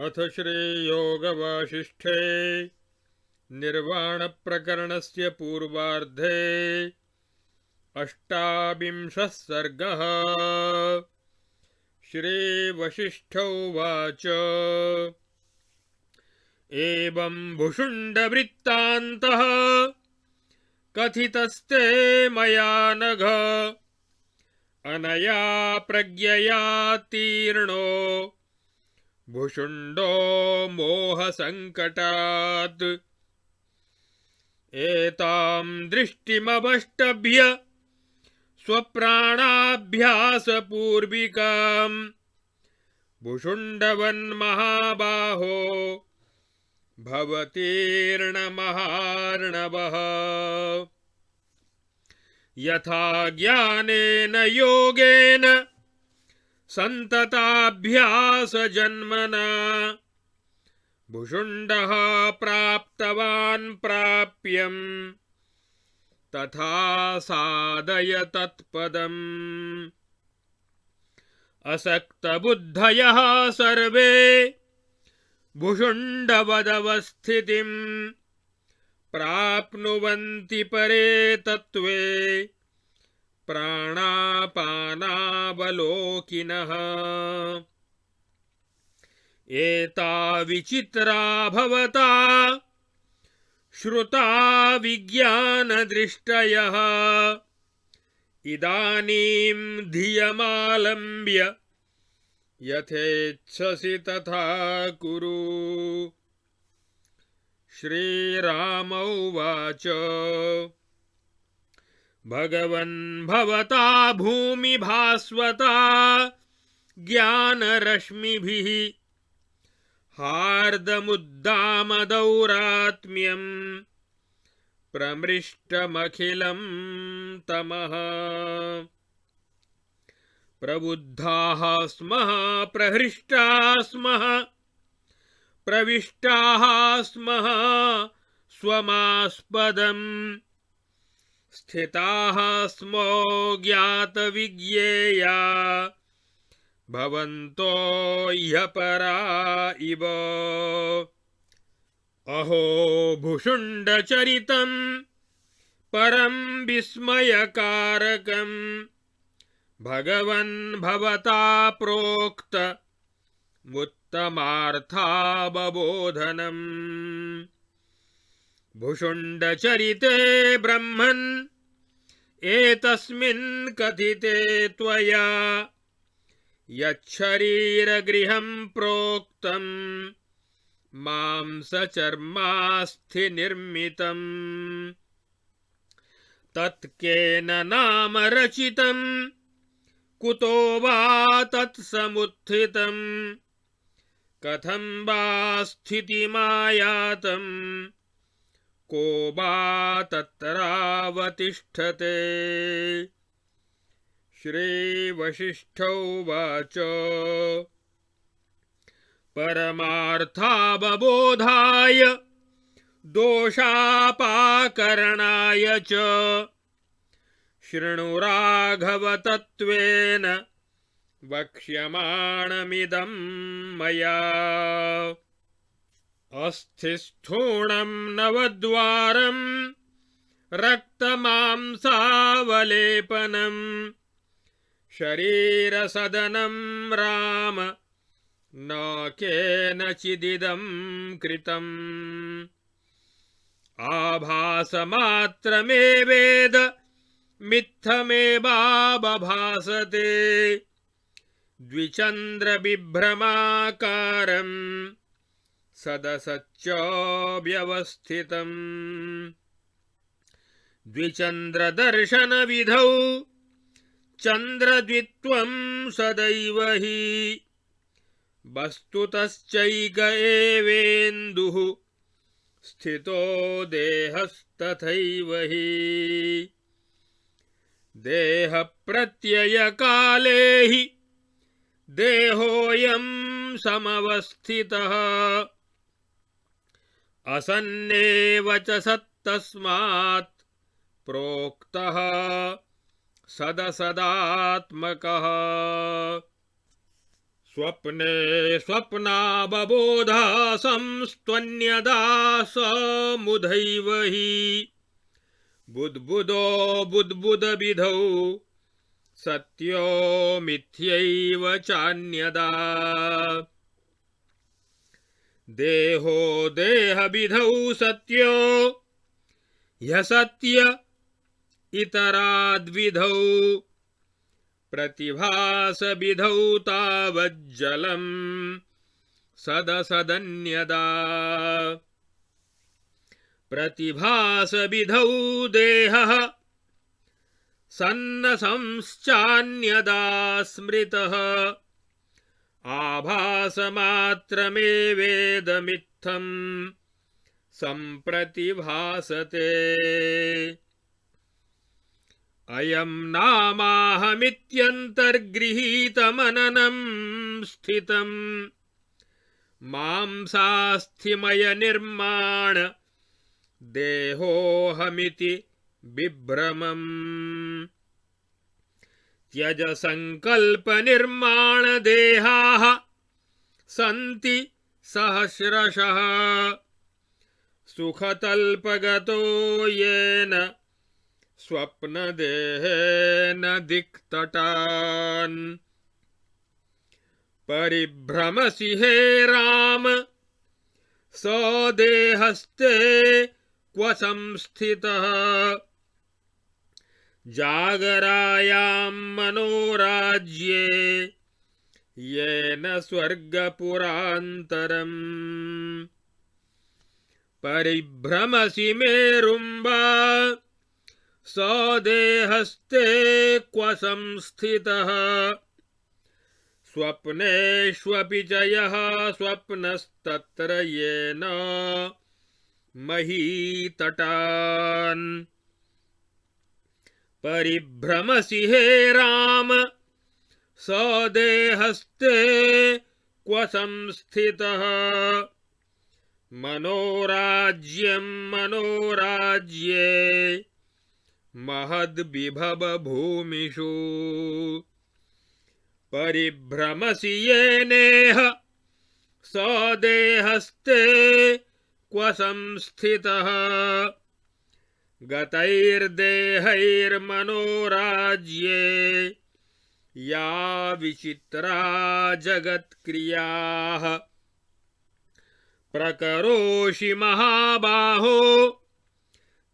अथ श्रीयोगवासिष्ठे निर्वाणप्रकरणस्य पूर्वार्धे अष्टाविंशः सर्गः। श्रीवसिष्ठ उवाच एवं भुषुण्डवृत्तान्तः कथितस्ते मया नघ अनया प्रज्ञया तीर्णो भुषुण्डो मोहसङ्कटात् एतां दृष्टिमवष्टभ्य स्वप्राणाभ्यासपूर्विकां भुषुण्डवन्महाबाहो भवतीर्णमहार्णवः यथा ज्ञानेन योगेन सन्तताभ्यासजन्मना भुषुण्डः प्राप्तवान् प्राप्यम् तथा साधय तत्पदम्। असक्तबुद्धयः सर्वे भुषुण्डवदवस्थितिम् प्राप्नुवन्ति परे तत्त्वे प्राणापानावलोकिनः। एता विचित्रा भवता श्रुता विज्ञानदृष्टयः इदानीं धियमालम्ब्य यथेच्छसि तथा कुरु। श्रीराम उवाच भगवन् भवता भूमिभास्वता ज्ञानरश्मिभिः हार्दमुद्दामदौरात्म्यं प्रमृष्टमखिलं तमः। प्रबुद्धाः स्मः प्रहृष्टाः स्मः प्रविष्टाः स्मः स्वमास्पदम् स्थिताः स्मो ज्ञातविज्ञेया भवन्तो ह्यपरा इव। अहो भुषुण्डचरितं परं विस्मयकारकं भगवन् भवता प्रोक्त उत्तमार्थावबोधनम्। भुषुण्डचरिते ब्रह्मन् एतस्मिन् कथिते त्वया यच्छरीरगृहं प्रोक्तं मांसचर्मास्थिनिर्मितं तत्केन नाम रचितं कुतो वा तत्समुत्थितं कथं वा स्थितिमायातं को वा तत्रावतिष्ठते। श्रीवसिष्ठ उवाच परमार्थावबोधाय दोषापाकरणाय च शृणु राघव तत्त्वेन वक्ष्यमाणमिदं मया। अस्थिस्थूणं नवद्वारं रक्तमांसावलेपनं शरीरसदनं राम न केनचिदिदं कृतम्। आभासमात्रमेवेद मिथ्यमेवाबभासते द्विचन्द्रविभ्रमाकारं सदसच्च व्यवस्थितम्। द्विचन्द्रदर्शनविधौ चन्द्रद्वित्वं सदैव हि वस्तुतश्चैक एवेन्दुः स्थितो देहस्तथैव हि। देहप्रत्ययकाले हि देहोऽयं समवस्थितः असन्नेव च सत्तस्मात् प्रोक्तः सदसदात्मकः। स्वप्ने स्वप्नावबोधः संस्त्वन्यदा समुधैव हि बुद्बुदो बुद्बुदविधौ सत्यो मिथ्यैव चान्यदा देहो देहविधौ सत्यो ह्यसत्य इतराद्विधौ प्रतिभासविधौ तावज्जलं सदसदन्यदा प्रतिभासविधौ देहः सन्नसंश्चान्यदा स्मृतः आभासमात्रमेवेदमित्थं सम्प्रतिभासते अयं नामाहमित्यन्तर्गृहीतमननं स्थितं मांसास्थिमयनिर्माण देहोऽहमिति बिभ्रमम् त्यज संकल्पनिर्माणदेहाः सन्ति सहस्रशः सुखतल्पगतो येन स्वप्नदेहेन दिक्तटान् परिभ्रमसि हे राम सदेहस्ते क्व संस्थितः जागरायां मनोराज्ये येन स्वर्गपुरान्तरम् परिभ्रमसि मेरुम्बा सदेहस्ते क्व संस्थितः स्वप्नेष्वपि च यः स्वप्नस्तत्र येन महीतटान् परिभ्रमसि हे राम सदेहस्ते क्व संस्थितः मनोराज्यं मनोराज्ये महद्विभवभूमिषु परिभ्रमसि येनेह सदेहस्ते क्व संस्थितः गतैर्देहैर्मनोराज्ये या विचित्रा जगत्क्रियाः प्रकरोषि महाबाहो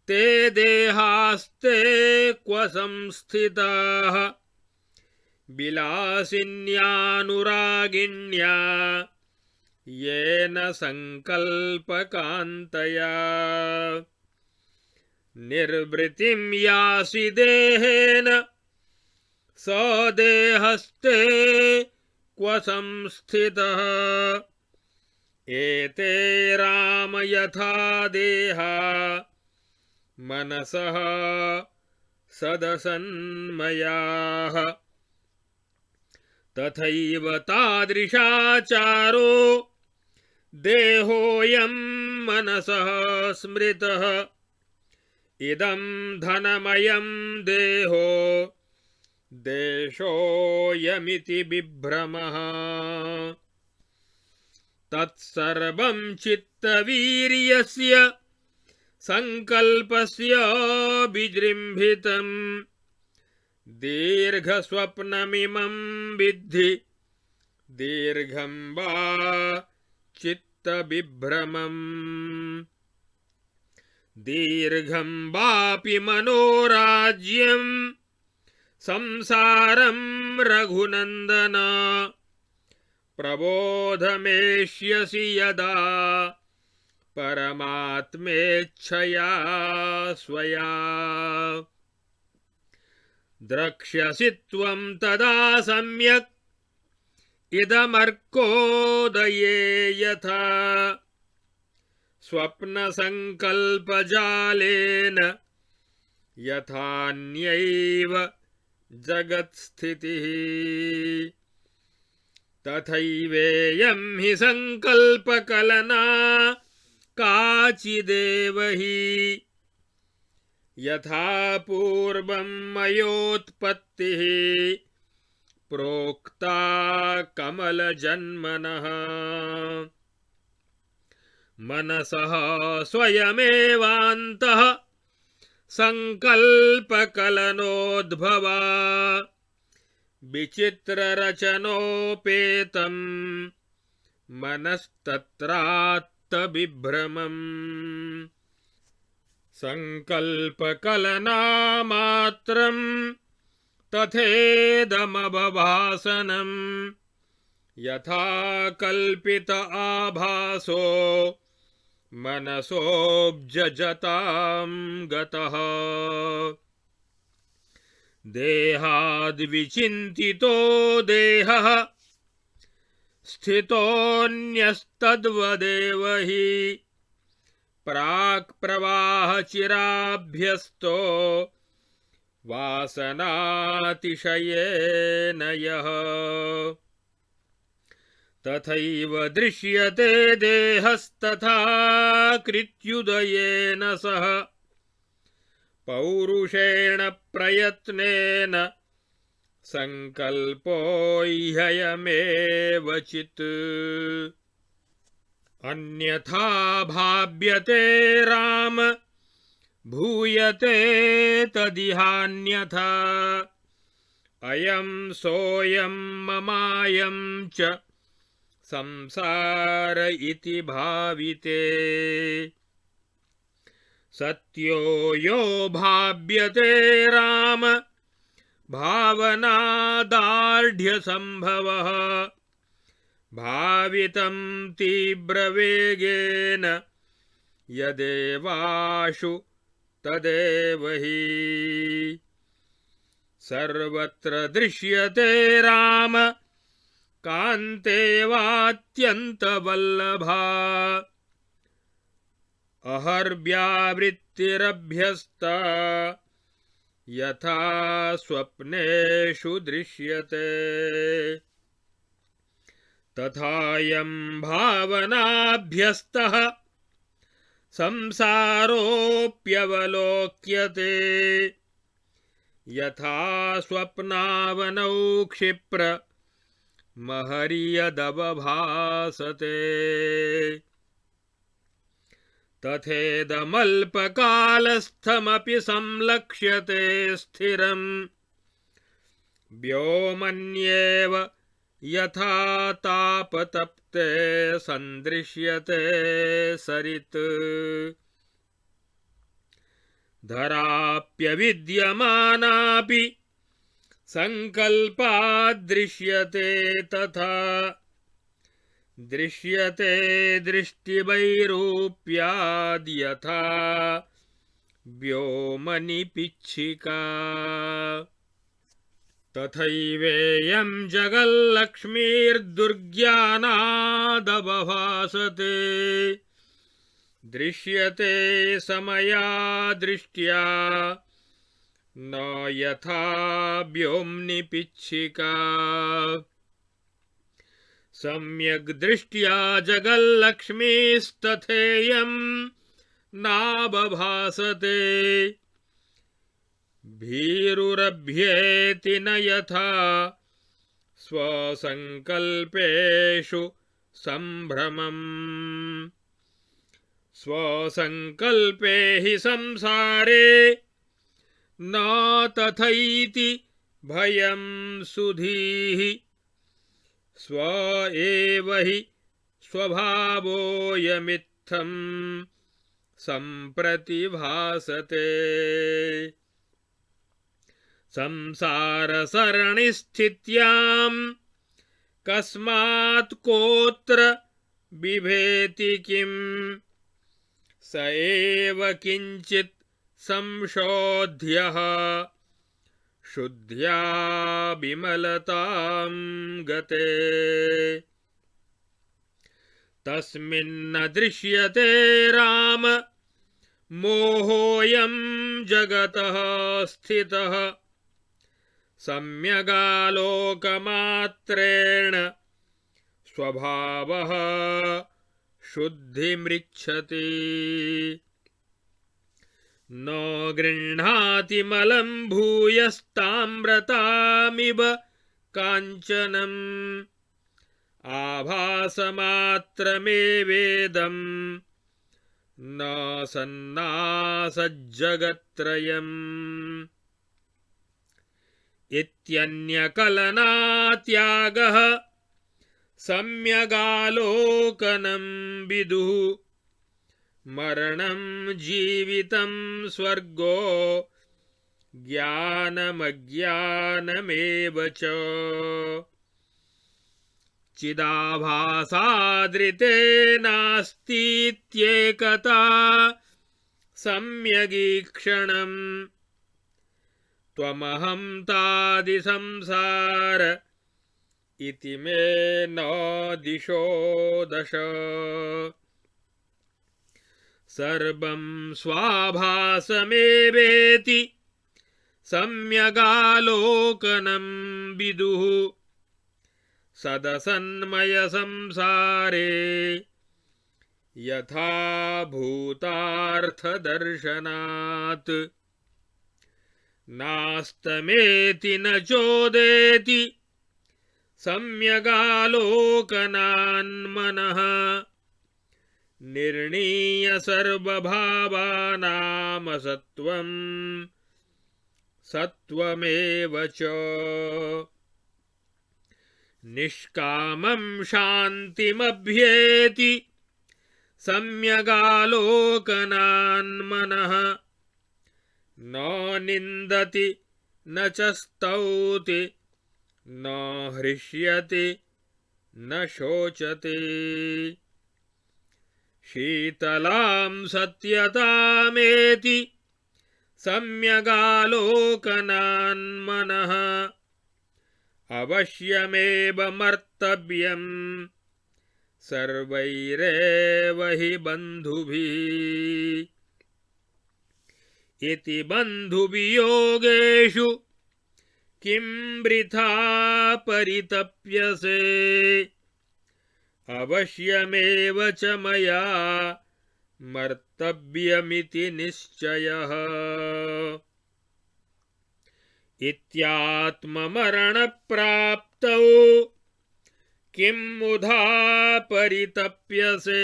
ते देहास्ते क्व संस्थिताः विलासिन्यानुरागिण्या येन संकल्पकान्तया निर्वृतिं यासि देहेन सदेहस्ते क्व संस्थितः एते राम यथा देहा मनसः सदसन्मयाः तथैव तादृशाचारो देहोऽयं मनसः स्मृतः इदं धनमयं देहो देशोऽयमिति बिभ्रमः तत्सर्वं चित्तवीर्यस्य संकल्पस्य विजृम्भितं दीर्घस्वप्नमिमं विद्धि दीर्घं वा चित्तविभ्रमम् दीर्घं वापि मनोराज्यं संसारं रघुनन्दन प्रबोधमेष्यसि यदा परमात्मेच्छया स्वया द्रक्ष्यसि त्वं तदा सम्यक् इदमर्कोदये यथा स्वप्नसंकल्पजालेन यथान्यैव जगत्स्थितिः तथैवेयं हि संकल्पकलना काचिदेव हि यथा पूर्वं मयोत्पत्तिः प्रोक्ता कमलजन्मनः मनसः स्वयमेवान्तः संकल्पकलनोद्भवा विचित्ररचनोपेतं मनस्तत्रात्तविभ्रमम् संकल्पकलनामात्रं तथेदमभासनं यथा कल्पित आभासो मनसोऽब्जजतां गतः देहाद्विचिन्तितो देहः स्थितोऽन्यस्तद्वदेव हि प्राक्प्रवाहचिराभ्यस्तो वासनातिशयेन यः तथैव दृश्यते देहस्तथा कृत्युदयेन सह पौरुषेण प्रयत्नेन संकल्पो ह्ययमेव चित् अन्यथा भाव्यते राम भूयते तदिहान्यथा अयं सोऽयं ममायं च संसार इति भाविते सत्यो यो भाव्यते राम भावनादार्ढ्यसम्भवः भावितं तीव्रवेगेन यदेवाशु तदेव हि सर्वत्र दृश्यते राम कान्ते वात्यन्तवल्लभा अहर्व्यावृत्तिरभ्यस्ता यथा स्वप्नेषु दृश्यते तथायं भावनाभ्यस्तः संसारोऽप्यवलोक्यते यथा स्वप्नावनौ क्षिप्र महर्यदवभासते तथेदमल्पकालस्थमपि संलक्ष्यते स्थिरम् व्योमन्येव यथा तापतप्ते सन्दृश्यते सरित् धराप्यविद्यमानापि संकल्पादृश्यते तथा दृश्यते दृष्टिवैरूप्याद्यथा व्योमनिपिच्छिका तथैवेयं जगल्लक्ष्मीर्दुर्ज्ञानादवभासते दृश्यते समया दृष्ट्या न यथा व्योम्निपिच्छिका सम्यग् दृष्ट्या जगल्लक्ष्मीस्तथेयं नाबभासते भीरुरभ्येति न यथा स्वसंकल्पेषु संभ्रमम् स्वसंकल्पे हि संसारे न तथैति भयं सुधीः स्व एव हि स्वभावोऽयमित्थं सम्प्रतिभासते संसारसरणिस्थित्यां कस्मात् कोऽत्र बिभेति किम् स एव किञ्चित् संशोध्यः शुद्ध्या विमलतां गते तस्मिन्न दृश्यते राम मोहोऽयं जगतः स्थितः सम्यगालोकमात्रेण स्वभावः शुद्धिमृच्छति न गृह्णाति मलं भूयस्ताम्रतामिव काञ्चनम् आभासमात्रमेवेदम् न सन्नासज्जगत्त्रयम् इत्यन्यकलनात्यागः सम्यगालोकनं विदुः मरणं जीवितं स्वर्गो ज्ञानमज्ञानमेव च चिदाभासादृते नास्तीत्येकता सम्यगीक्षणम् त्वमहं तादिसंसार इति मे न दिशो दश सर्वं स्वाभासमेवेति सम्यगालोकनं विदुः सदसन्मयसंसारे यथा भूतार्थदर्शनात् नास्तमेति न चोदेति सम्यगालोकनान्मनः निर्णीय सर्वभावानामसत्त्वं सत्त्वमेव च निष्कामं शान्तिमभ्येति सम्यगालोकनान्मनः न निन्दति न च स्तौति न हृष्यति न शोचते शीतलां सत्यतामेति सम्यगालोकनान्मनः अवश्यमेव मर्तव्यं सर्वैरेव हि बन्धुभिः इति बन्धुवियोगेषु किं वृथा परितप्यसे अवश्यमेव च मया मर्तव्यमिति निश्चयः इत्यात्ममरणप्राप्तौ किं मुधा परितप्यसे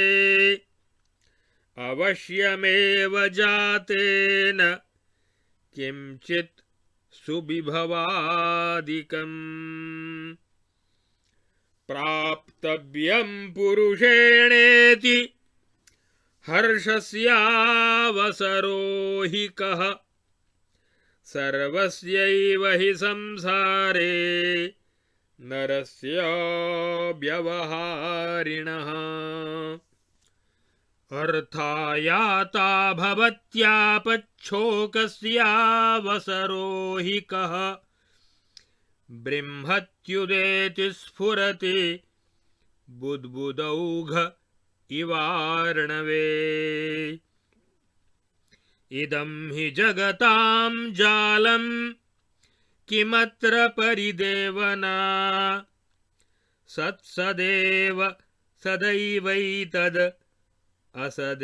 अवश्यमेव जातेन किंचित् सुविभवादिकम् प्राप्तव्यं पुरुषेणेति हर्षस्यावसरो हि कः सर्वस्यैव हि संसारे नरस्य व्यवहारिणः अर्थायाता भवत्यापच्छोकस्यावसरो हि कः बृंहत्युदेति स्फुरति बुद्बुदौघ इवार्णवे इदं हि जगतां जालं किमत्र परिदेवना सत्सदेव सदैवैतद् असदेवासदेव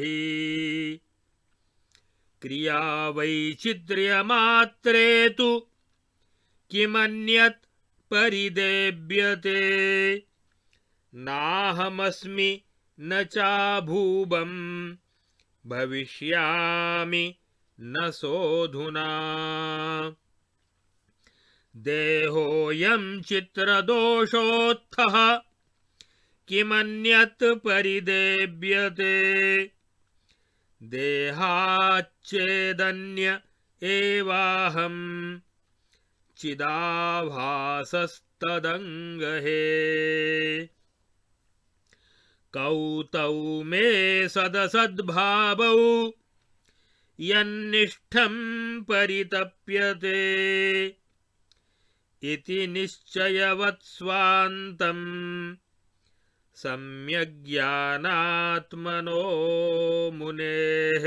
हि क्रियावैचित्र्यमात्रे तु किमन्यत् परिदेव्यते नाहमस्मि न चाभूवं भविष्यामि न सोऽधुना देहोऽयं चित्रदोषोत्थः किमन्यत् परिदेव्यते देहाच्चेदन्य एवाहं चिदाभासस्तदङ्गहे कौ तौ मे सदसद्भावौ यन्निष्ठं परितप्यते इति निश्चयवत्स्वान्तं सम्यग्ज्ञानात्मनो मुनेः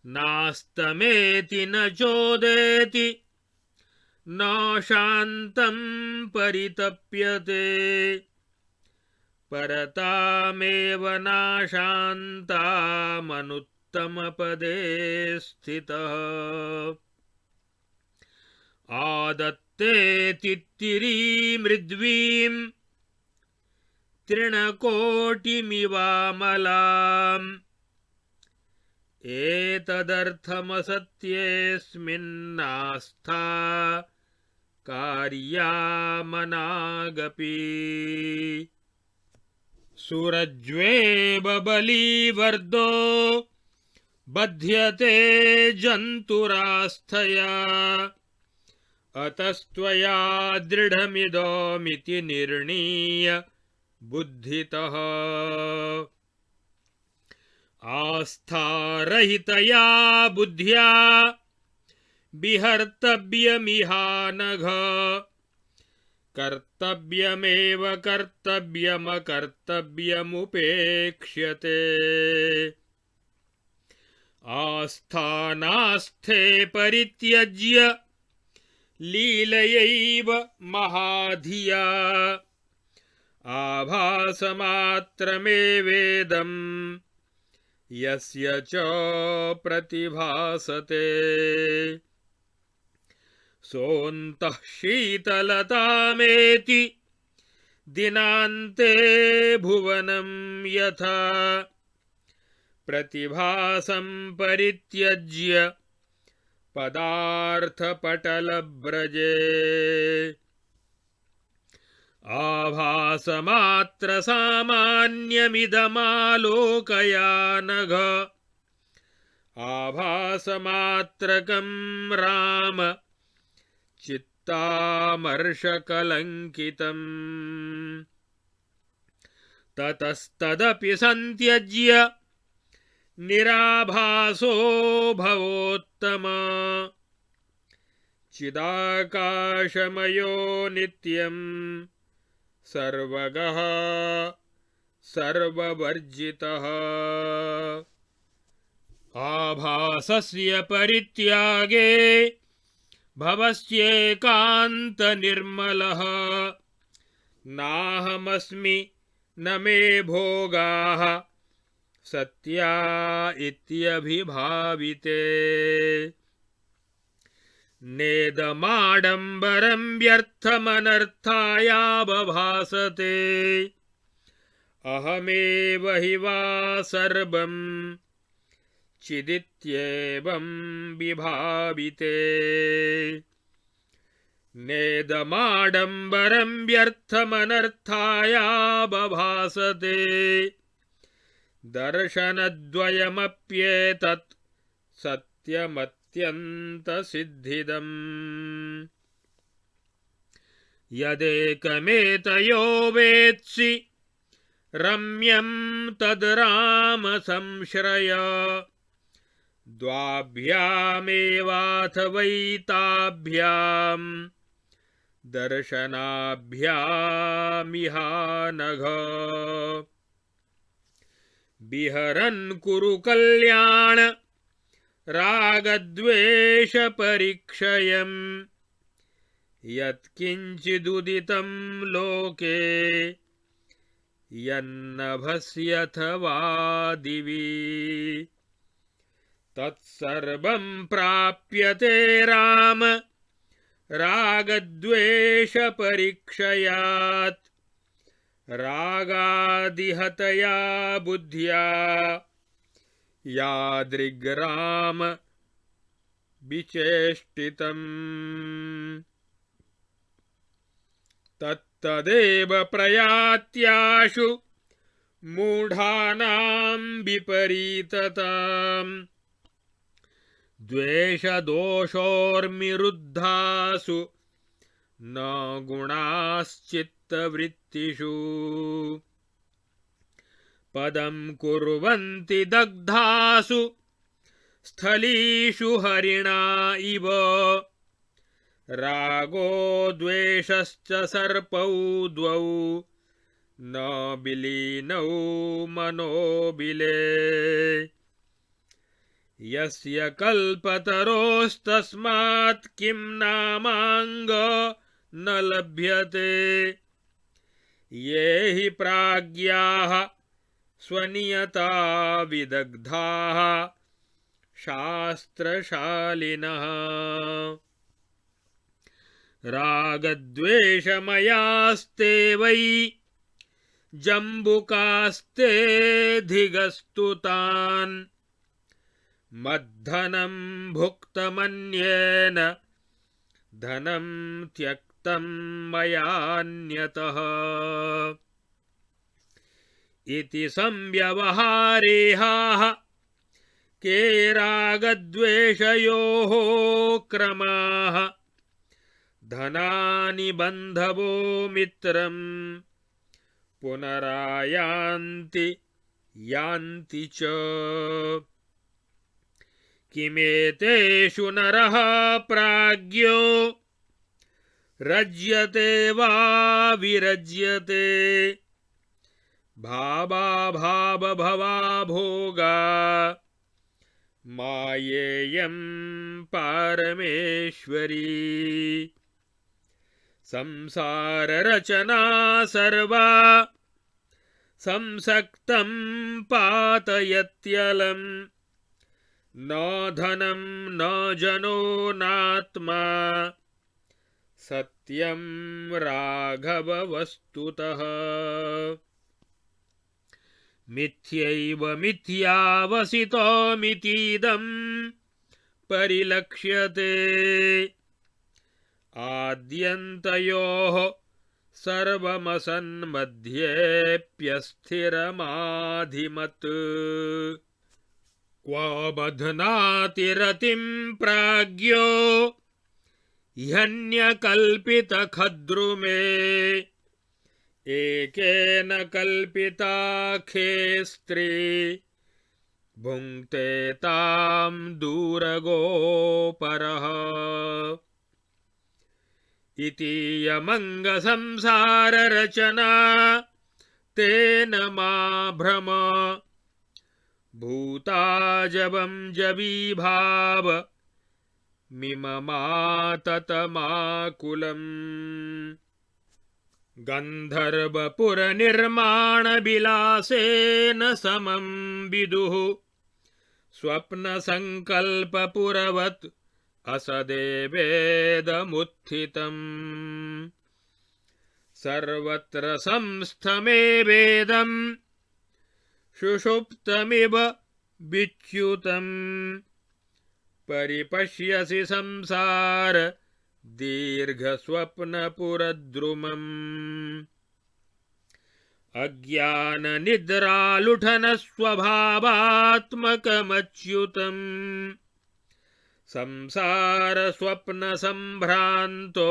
नास्तमेति न चोदेति न शान्तं परितप्यते परतामेव नाशान्तामनुत्तमपदे स्थितः आदत्ते तित्तिरीमृद्वीं तृणकोटिमिवामलाम् एतदर्थमसत्येऽस्मिन्नास्था कार्यामनागपि सुरज्वेव बलीवर्दो बध्यते जन्तुरास्थया अतस्त्वया दृढमिदोमिति निर्णीय बुद्धितः आस्थारहितया बुद्ध्या विहर्तव्यमिहानघ कर्तव्यमेव कर्तव्यमकर्तव्यमुपेक्ष्यते आस्थानास्थे परित्यज्य लीलयैव महाधिया आभासमात्रमेवेदम् यस्य च प्रतिभासते सोऽन्तः शीतलतामेति दिनान्ते भुवनं यथा प्रतिभासं परित्यज्य पदार्थपटलब्रजे आभासमात्रसामान्यमिदमालोकयानघ आभासमात्रकं राम चित्तामर्षकलङ्कितम् ततस्तदपि सन्त्यज्य निराभासो भवोत्तम चिदाकाशमयो नित्यं सर्वगः सर्ववर्जितः आभासस्य परित्यागे भवस्येकान्तनिर्मलः नाहमस्मि न मे भोगाः सत्या इत्यभिभाविते नेदमाडम्बरं व्यर्थमनर्थायावभासते अहमेव हि वा सर्वं चिदित्येवं विभाविते नेदमाडम्बरं व्यर्थमनर्थायावभासते दर्शनद्वयमप्येतत् सत्यमत्यन्तसिद्धिदम् यदेकमेतयो वेत्सि रम्यं तद् राम संश्रय द्वाभ्यामेवाथवैताभ्यां दर्शनाभ्यामिहानघ विहरन् कुरु कल्याण रागद्वेषपरिक्षयम् यत्किञ्चिदुदितं लोके यन्नभस्यथवा दिवि तत्सर्वं प्राप्यते राम रागद्वेषपरिक्षयात् रागादिहतया बुद्ध्या यादृग्राम विचेष्टितम् तत्तदेव प्रयात्याशु मूढानां विपरीतताम् द्वेषदोषोर्मिरुद्धासु न गुणाश्चित्तवृत्तिषु पदं कुर्वन्ति दग्धासु स्थलीषु हरिणा इव रागो द्वेषश्च सर्पौ द्वौ न विलीनौ मनोबिले यस्य कल्पतरोस्तस्मात् किं नामांग न लभ्यते ये हि प्राज्ञाः स्वनियता विदग्धाः शास्त्रशालिनः रागद्वेषमयास्ते वै जम्बुकास्ते धिगस्तुतान् मद्धनं भुक्तमन्येन धनं त्यक्तं मयान्यतः इति संव्यवहारेहाः के रागद्वेषयोः क्रमाः धनानि बन्धवो मित्रं पुनरायान्ति यान्ति च किमेतेषु नरः प्राज्ञो रज्यते वा विरज्यते भावाभावभवा भोगा मायेयं पारमेश्वरी संसाररचना सर्वा संसक्तं पातयत्यलं न धनं न जनो नात्मा सत्यं राघव वस्तुतः मिथ्यैव मिथ्यावसितोमितीदं परिलक्ष्यते आद्यन्तयोः सर्वमसन्मध्येऽप्यस्थिरमाधिमत् क्व बध्नाति रतिं प्राज्ञो ह्यन्यकल्पितखद्रुमे एकेन कल्पिताखे स्त्री भुङ्क्ते तां दूरगोपरः इतीयमङ्गसंसाररचना तेन मा भ्रम भूताजवं जवीभाव मिममाततमाकुलम् गन्धर्वपुरनिर्माणविलासेन समं विदुः स्वप्नसङ्कल्पपुरवत् असदेवेदमुत्थितम् सर्वत्र संस्थमेवेदम् सुषुप्तमिव विच्युतम् परिपश्यसि संसार दीर्घस्वप्नपुरद्रुमम् अज्ञाननिद्रालुठनस्वभावात्मकमच्युतम् संसारस्वप्नसम्भ्रान्तो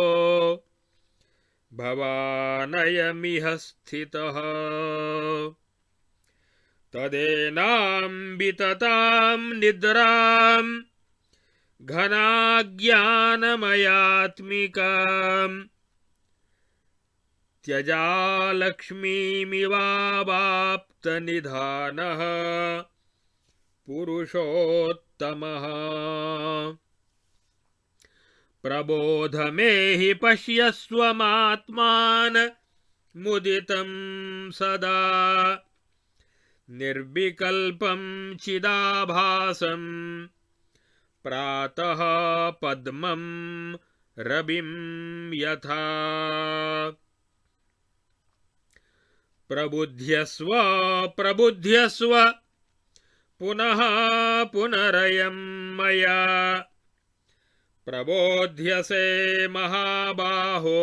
भवानयमिह स्थितः तदेनां विततां निद्रां घनाज्ञानमयात्मिकाम् त्यजालक्ष्मीमिवावाप्तनिधानः पुरुषोत्तमः प्रबोध मे हि पश्यस्वमात्मान मुदितं सदा निर्विकल्पं चिदाभासं प्रातः पद्मं रविं यथा प्रबुध्यस्व प्रबुध्यस्व पुनः पुनरयं मया प्रबोध्यसे महाबाहो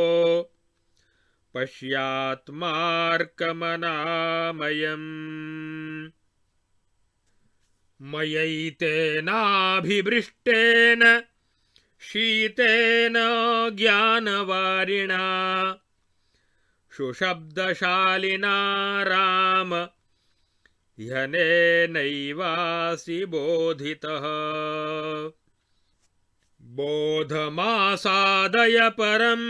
पश्यात्मार्कमनामयम् मयैतेनाभिवृष्टेन शीतेन ज्ञानवारिणा सुशब्दशालिना राम ह्यनेनैवासि बोधितः बोधमासादय परं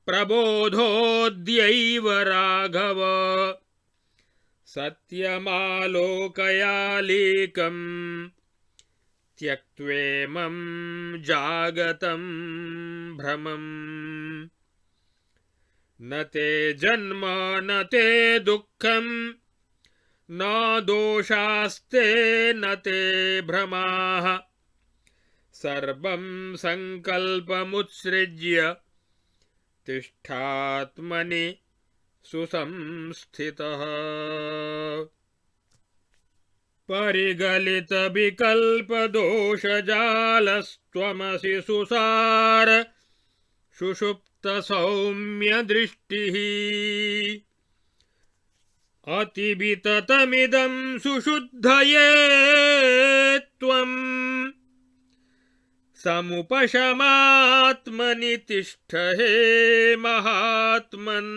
प्रबोधोऽद्यैव राघव सत्यमालोकयालीकं त्यक्त्वेमं जागतं भ्रमम् न ते जन्म न ते दुःखं न दोषास्ते न ते भ्रमाः सर्वं संकल्पमुत्सृज्य तिष्ठात्मनि सुसंस्थितः। परिगलितविकल्पदोषजालस्त्वमसि सुसार सुषुप्तसौम्यदृष्टिः। अतिविततमिदं सुशुद्धये त्वम् समुपशमात्मनि तिष्ठ हे महात्मन्।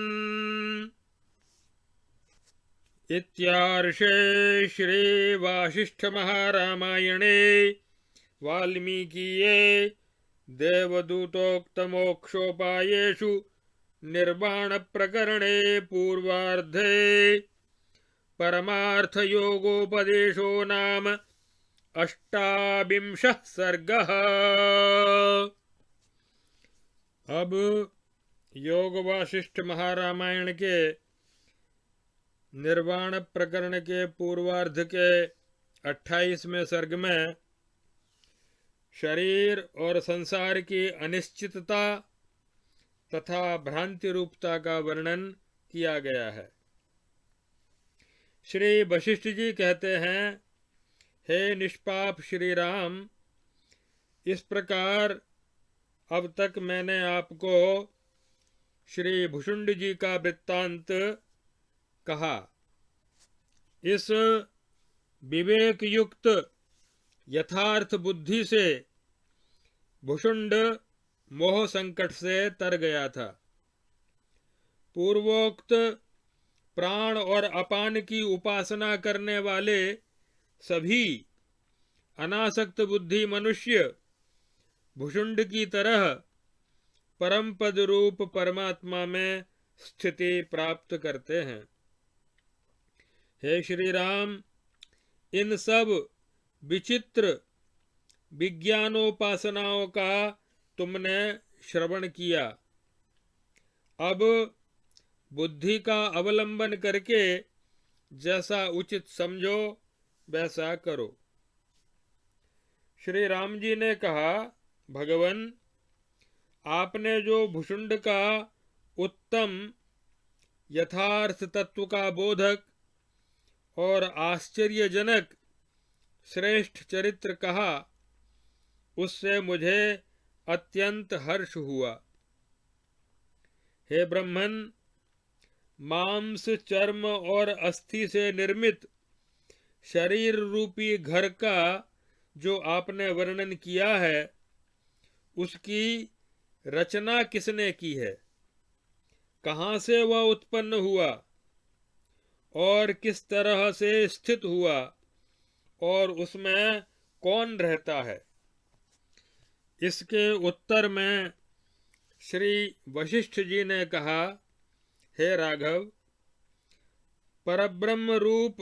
इत्यार्षे श्री वासिष्ठ महारामायणे वाल्मीकीये देवदूतोक्तमोक्षोपायेषु निर्वाण प्रकरणे पूर्वार्धे परमार्थयोगोपदेशो नाम 28वां सर्गः। अब योग वासिष्ठ महारामायण के निर्वाण प्रकरण के पूर्वार्ध के 28वें सर्ग में शरीर और संसार की अनिश्चितता तथा भ्रांति रूपता का वर्णन किया गया है। श्री वशिष्ठ जी कहते हैं, हे निष्पाप श्री राम, इस प्रकार अब तक मैंने आपको श्री भुषुंड जी का वृत्तांत कहा। इस विवेक युक्त यथार्थ बुद्धि से भुषुंड मोह संकट से तर गया था। पूर्वोक्त प्राण और अपान की उपासना करने वाले सभी अनासक्त बुद्धि मनुष्य भुषुंड की तरह परम पद रूप परमात्मा में स्थिति प्राप्त करते हैं। हे श्री राम, इन सब विचित्र विज्ञानोपासनाओं का तुमने श्रवण किया। अब बुद्धि का अवलंबन करके जैसा उचित समझो वैसा करो। श्री राम जी ने कहा, भगवन, आपने जो भुषुंड का उत्तम यथार्थ तत्व का बोधक और आश्चर्यजनक श्रेष्ठ चरित्र कहा, उससे मुझे अत्यंत हर्ष हुआ। हे ब्रह्मन, मांस, चर्म और अस्थि से निर्मित शरीर रूपी घर का जो आपने वर्णन किया है, उसकी रचना किसने की है? कहाँ से वह उत्पन्न हुआ और किस तरह से स्थित हुआ और उसमें कौन रहता है? इसके उत्तर में श्री वशिष्ठ जी ने कहा, हे राघव, परब्रह्म रूप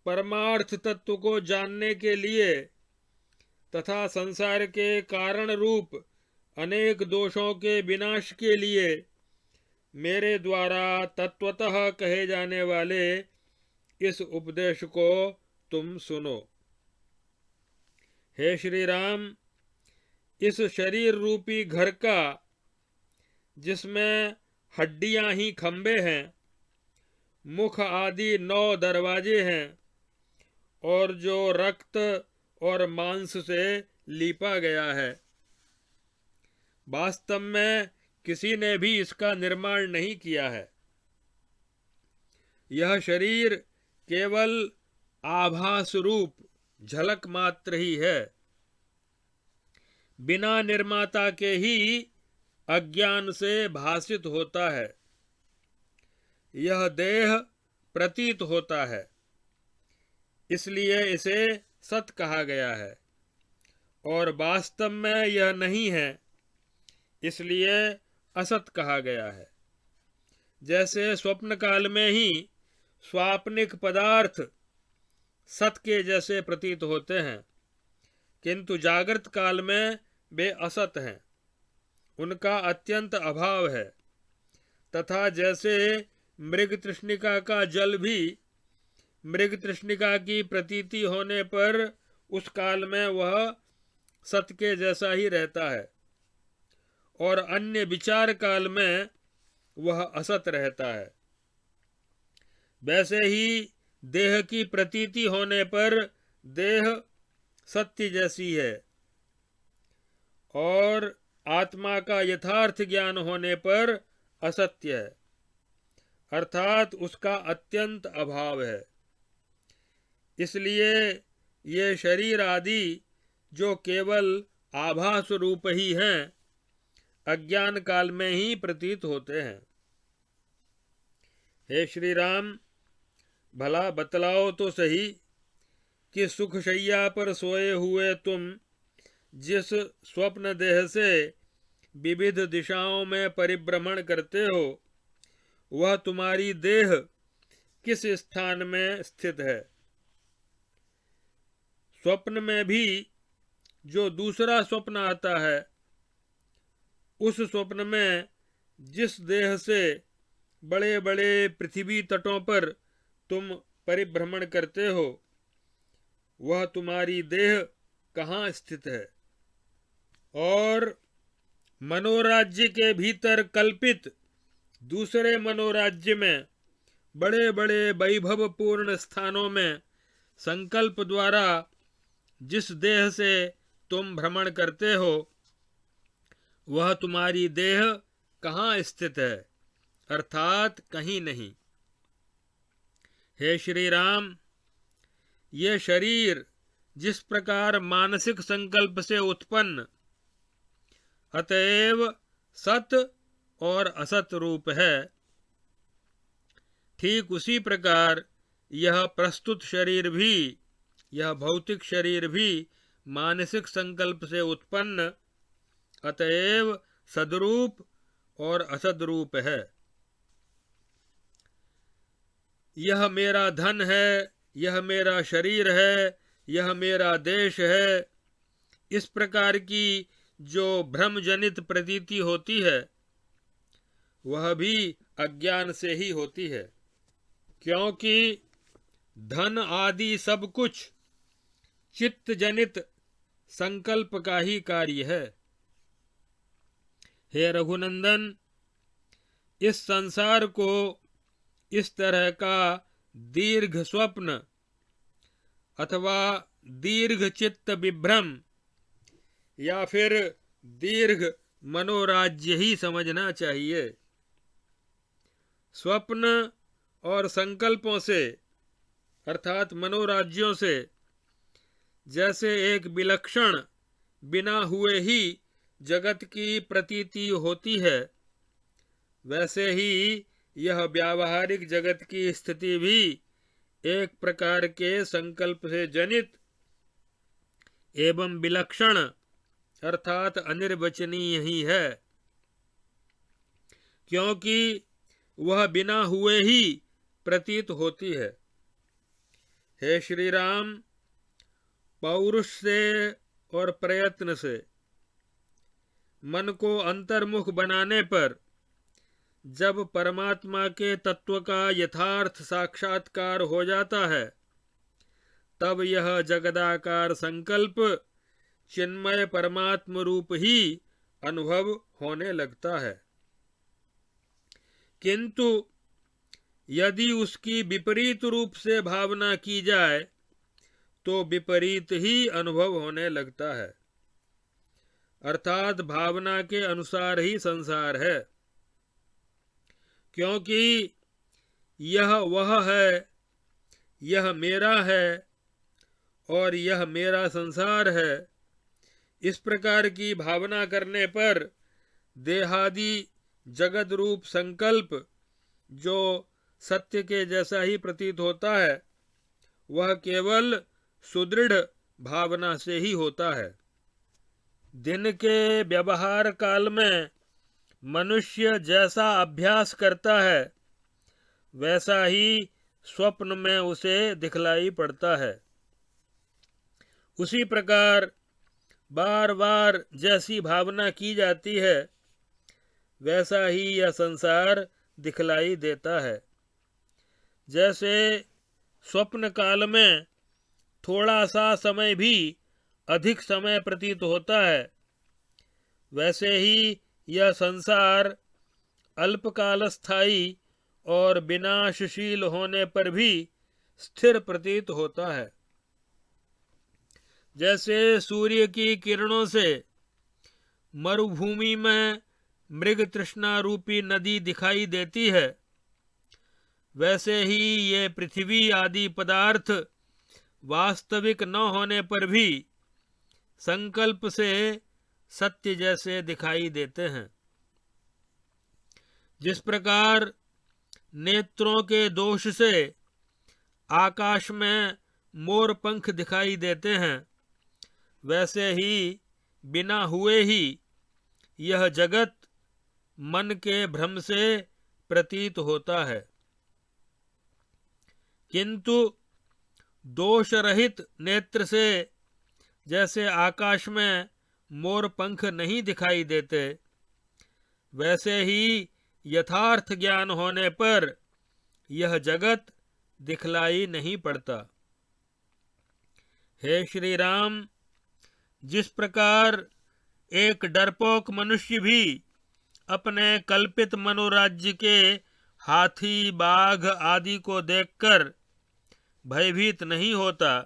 परमार्थ तत्व को जानने के लिए तथा संसार के कारण रूप अनेक दोषों के विनाश के लिए मेरे द्वारा तत्वतः कहे जाने वाले इस उपदेश को तुम सुनो। हे श्री राम, इस शरीर रूपी घर का, जिसमें हड्डियां ही खंबे हैं, मुख आदि 9 दरवाजे हैं और जो रक्त और मांस से लीपा गया है, वास्तव में किसी ने भी इसका निर्माण नहीं किया है। यह शरीर केवल आभास रूप झलक मात्र ही है। बिना निर्माता के ही अज्ञान से भासित होता है। यह देह प्रतीत होता है, इसलिए इसे सत कहा गया है, और वास्तव में यह नहीं है, इसलिए असत कहा गया है। जैसे स्वप्न काल में ही स्वाप्निक पदार्थ सत के जैसे प्रतीत होते हैं, किंतु जागृत काल में वे असत हैं, उनका अत्यंत अभाव है। तथा जैसे मृग तृष्णिका का जल भी मृग तृष्णिका की प्रतीति होने पर उस काल में वह सत के जैसा ही रहता है, और अन्य विचार काल में वह असत रहता है। वैसे ही देह की प्रतीति होने पर देह सत्य जैसी है और आत्मा का यथार्थ ज्ञान होने पर असत्य है, अर्थात उसका अत्यंत अभाव है। इसलिए ये शरीर आदि जो केवल आभास रूप ही हैं, अज्ञान काल में ही प्रतीत होते हैं। हे श्री राम, भला बतलाओ तो सही कि सुखशैया पर सोए हुए तुम जिस स्वप्न देह से विविध दिशाओं में परिभ्रमण करते हो, वह तुम्हारी देह किस स्थान में स्थित है? स्वप्न में भी जो दूसरा स्वप्न आता है, उस स्वप्न में जिस देह से बड़े बड़े पृथ्वी तटों पर तुम परिभ्रमण करते हो, वह तुम्हारी देह कहाँ स्थित है? और मनोराज्य के भीतर कल्पित दूसरे मनोराज्य में बड़े बड़े वैभवपूर्ण स्थानों में संकल्प द्वारा जिस देह से तुम भ्रमण करते हो, वह तुम्हारी देह कहाँ स्थित है? अर्थात कहीं नहीं। हे श्री राम, ये शरीर जिस प्रकार मानसिक संकल्प से उत्पन्न, अतएव सत और असत रूप है, ठीक उसी प्रकार यह प्रस्तुत शरीर भी, यह भौतिक शरीर भी मानसिक संकल्प से उत्पन्न, अतएव सद्रूप और असद्रूप है। यह मेरा धन है, यह मेरा शरीर है, यह मेरा देश है, इस प्रकार की जो भ्रमजनित प्रतीति होती है, वह भी अज्ञान से ही होती है, क्योंकि धन आदि सब कुछ चित्त जनित संकल्प का ही कार्य है। हे रघुनंदन, इस संसार को इस तरह का दीर्घ स्वप्न अथवा दीर्घ चित्त विभ्रम या फिर दीर्घ मनोराज्य ही समझना चाहिए। स्वप्न और संकल्पों से अर्थात मनोराज्यों से जैसे एक विलक्षण बिना हुए ही जगत की प्रतीति होती है, वैसे ही यह व्यावहारिक जगत की स्थिति भी एक प्रकार के संकल्प से जनित एवं विलक्षण अर्थात अनिर्वचनीय ही है, क्योंकि वह बिना हुए ही प्रतीत होती है। हे श्री राम, पौरुष से और प्रयत्न से मन को अंतर्मुख बनाने पर जब परमात्मा के तत्व का यथार्थ साक्षात्कार हो जाता है, तब यह जगदाकार संकल्प चिन्मय परमात्म रूप ही अनुभव होने लगता है। किंतु यदि उसकी विपरीत रूप से भावना की जाए तो विपरीत ही अनुभव होने लगता है, अर्थात भावना के अनुसार ही संसार है, क्योंकि यह वह है, यह मेरा है और यह मेरा संसार है। इस प्रकार की भावना करने पर देहादि जगत रूप संकल्प जो सत्य के जैसा ही प्रतीत होता है, वह केवल सुदृढ़ भावना से ही होता है। दिन के व्यवहार काल में मनुष्य जैसा अभ्यास करता है, वैसा ही स्वप्न में उसे दिखलाई पड़ता है। उसी प्रकार बार बार जैसी भावना की जाती है, वैसा ही यह संसार दिखलाई देता है। जैसे स्वप्न काल में थोड़ा सा समय भी अधिक समय प्रतीत होता है, वैसे ही यह संसार अल्पकालस्थायी और विनाशशील होने पर भी स्थिर प्रतीत होता है। जैसे सूर्य की किरणों से मरुभूमि में मृग तृष्णा रूपी नदी दिखाई देती है, वैसे ही ये पृथ्वी आदि पदार्थ वास्तविक न होने पर भी संकल्प से सत्य जैसे दिखाई देते हैं। जिस प्रकार नेत्रों के दोष से आकाश में मोर पंख दिखाई देते हैं, वैसे ही बिना हुए ही यह जगत मन के भ्रम से प्रतीत होता है। किंतु दोष रहित नेत्र से जैसे आकाश में मोर पंख नहीं दिखाई देते, वैसे ही यथार्थ ज्ञान होने पर यह जगत दिखलाई नहीं पड़ता। हे श्री राम, जिस प्रकार एक डरपोक मनुष्य भी अपने कल्पित मनोराज्य के हाथी बाघ आदि को देखकर भयभीत नहीं होता,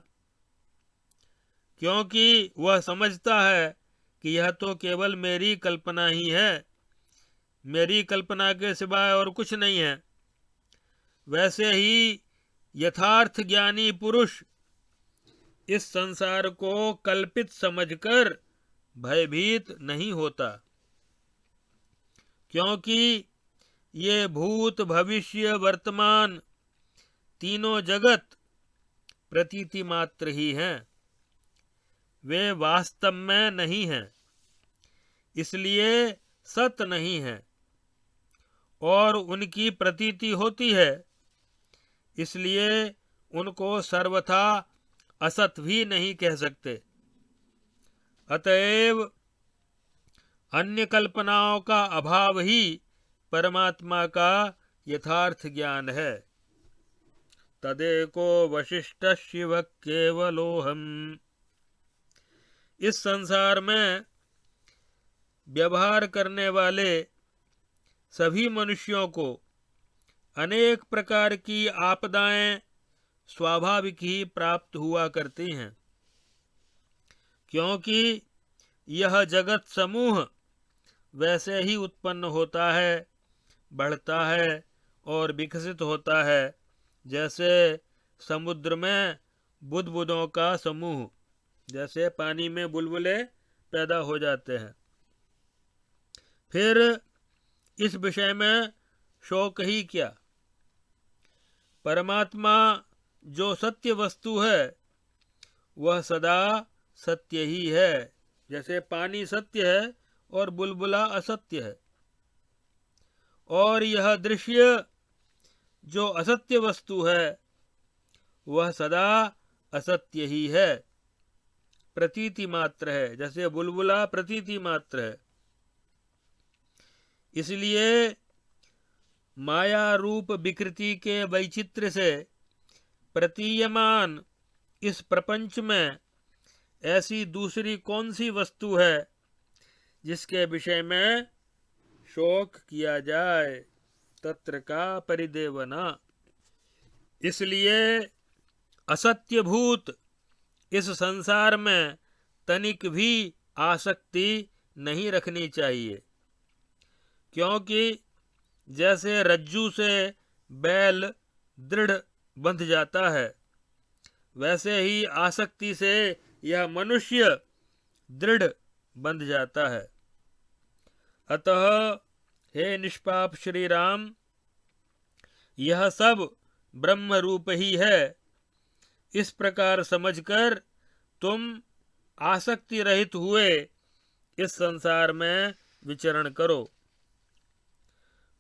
क्योंकि वह समझता है कि यह तो केवल मेरी कल्पना ही है, मेरी कल्पना के सिवाय और कुछ नहीं है, वैसे ही यथार्थ ज्ञानी पुरुष इस संसार को कल्पित समझकर भयभीत नहीं होता, क्योंकि ये भूत भविष्य वर्तमान तीनों जगत प्रतीति मात्र ही हैं, वे वास्तव में नहीं हैं, इसलिए सत नहीं है, और उनकी प्रतीति होती है, इसलिए उनको सर्वथा असत भी नहीं कह सकते। अतएव अन्य कल्पनाओं का अभाव ही परमात्मा का यथार्थ ज्ञान है। तदेको वशिष्ठ शिव केवलोहम। इस संसार में व्यवहार करने वाले सभी मनुष्यों को अनेक प्रकार की आपदाएं स्वाभाविक ही प्राप्त हुआ करती हैं, क्योंकि यह जगत समूह वैसे ही उत्पन्न होता है, बढ़ता है और विकसित होता है, जैसे समुद्र में बुदबुदों का समूह, जैसे पानी में बुलबुले पैदा हो जाते हैं। फिर इस विषय में शोक ही क्या। परमात्मा जो सत्य वस्तु है वह सदा सत्य ही है, जैसे पानी सत्य है और बुलबुला असत्य है। और यह दृश्य जो असत्य वस्तु है वह सदा असत्य ही है, प्रतीति मात्र है, जैसे बुलबुला प्रतीति मात्र है। इसलिए माया रूप विकृति के वैचित्र्य से प्रतीयमान इस प्रपंच में ऐसी दूसरी कौन सी वस्तु है जिसके विषय में शोक किया जाए, तत्र का परिदेवना। इसलिए असत्यभूत इस संसार में तनिक भी आसक्ति नहीं रखनी चाहिए, क्योंकि जैसे रज्जू से बैल दृढ़ बंध जाता है, वैसे ही आसक्ति से यह मनुष्य दृढ़ बंध जाता है। अतः हे निष्पाप श्री राम, यह सब ब्रह्म रूप ही है, इस प्रकार समझकर तुम आसक्ति रहित हुए इस संसार में विचरण करो।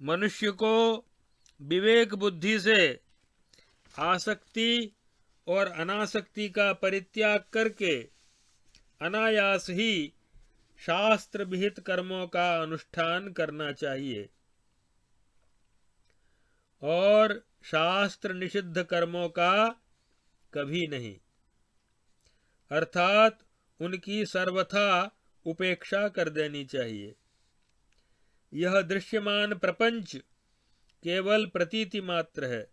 मनुष्य को विवेक बुद्धि से आसक्ति और अनासक्ति का परित्याग करके अनायास ही शास्त्र विहित कर्मों का अनुष्ठान करना चाहिए, और शास्त्र निषिद्ध कर्मों का कभी नहीं, अर्थात उनकी सर्वथा उपेक्षा कर देनी चाहिए। यह दृश्यमान प्रपंच केवल प्रतीति मात्र है,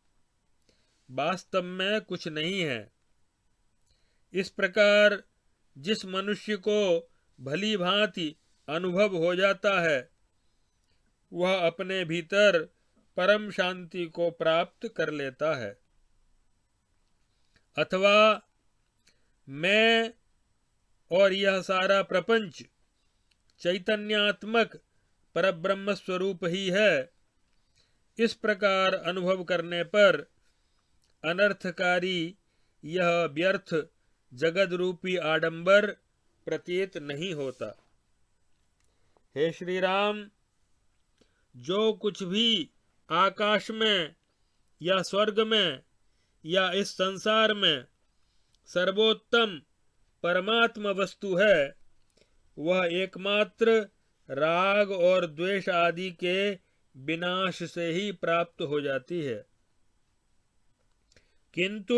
वास्तव में कुछ नहीं है। इस प्रकार जिस मनुष्य को भली भांति अनुभव हो जाता है, वह अपने भीतर परम शांति को प्राप्त कर लेता है। अथवा मैं और यह सारा प्रपंच चैतन्यात्मक परब्रह्म स्वरूप ही है, इस प्रकार अनुभव करने पर अनर्थकारी यह व्यर्थ जगत रूपी आडंबर प्रतीत नहीं होता। हे श्री राम, जो कुछ भी आकाश में या स्वर्ग में या इस संसार में सर्वोत्तम परमात्मा वस्तु है, वह एकमात्र राग और द्वेष आदि के विनाश से ही प्राप्त हो जाती है। किंतु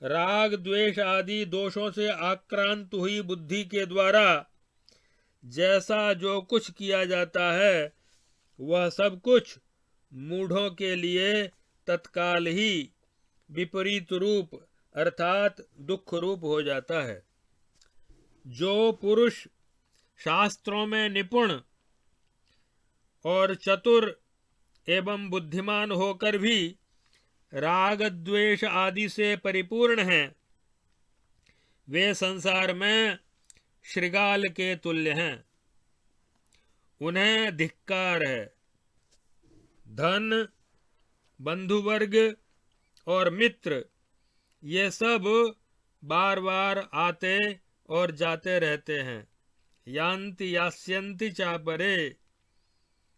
राग द्वेष आदि दोषों से आक्रांत हुई बुद्धि के द्वारा जैसा जो कुछ किया जाता है, वह सब कुछ मूढ़ों के लिए तत्काल ही विपरीत रूप अर्थात दुख रूप हो जाता है। जो पुरुष शास्त्रों में निपुण और चतुर एवं बुद्धिमान होकर भी राग द्वेष आदि से परिपूर्ण हैं, वे संसार में श्रृगाल के तुल्य हैं। उन्हें धिक्कार है। धन, बंधुवर्ग और मित्र ये सब बार बार आते और जाते रहते हैं। यान्ति यास्यन्ति चापरे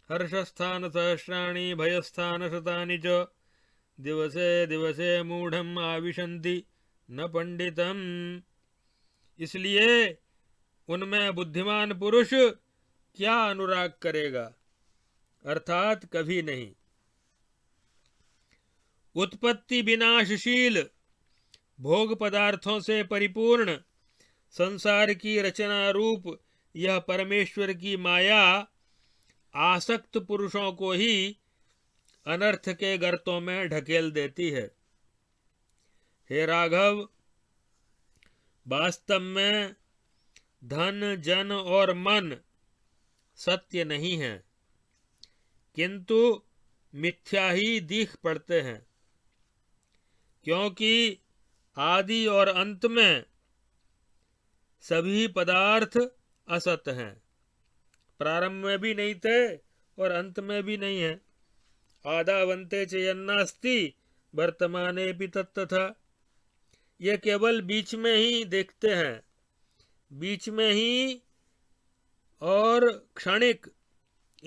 हर्षस्थान सहस्राणि भयस्थान शतानि च दिवसे दिवसे मूढ़म आविशन्ति न पंडितम। इसलिए उनमें बुद्धिमान पुरुष क्या अनुराग करेगा, अर्थात कभी नहीं। उत्पत्ति विनाशशील भोग पदार्थों से परिपूर्ण संसार की रचना रूप यह परमेश्वर की माया आसक्त पुरुषों को ही अनर्थ के गर्तों में ढकेल देती है। हे राघव, वास्तव में धन, जन और मन सत्य नहीं है, किंतु मिथ्या ही दिख पड़ते हैं, क्योंकि आदि और अंत में सभी पदार्थ असत हैं। प्रारंभ में भी नहीं थे और अंत में भी नहीं है। आदावन्ते च यन्नास्ति वर्तमानेऽपि तत्तथा। ये केवल बीच में ही देखते हैं, बीच में ही और क्षणिक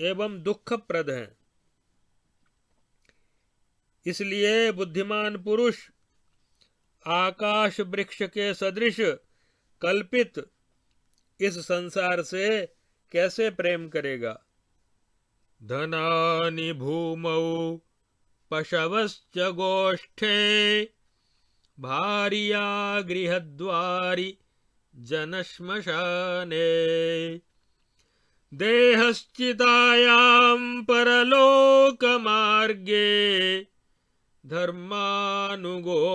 एवं दुखप्रद हैं। इसलिए बुद्धिमान पुरुष आकाश वृक्ष के सदृश कल्पित इस संसार से कैसे प्रेम करेगा। धनानि भूमौ पशवश्च गोष्ठे भार्या गृहद्वारि जनश्मशाने देहश्चितायां परलोकमार्गे धर्मानुगो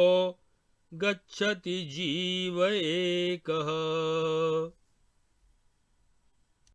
गच्छति जीव एकः।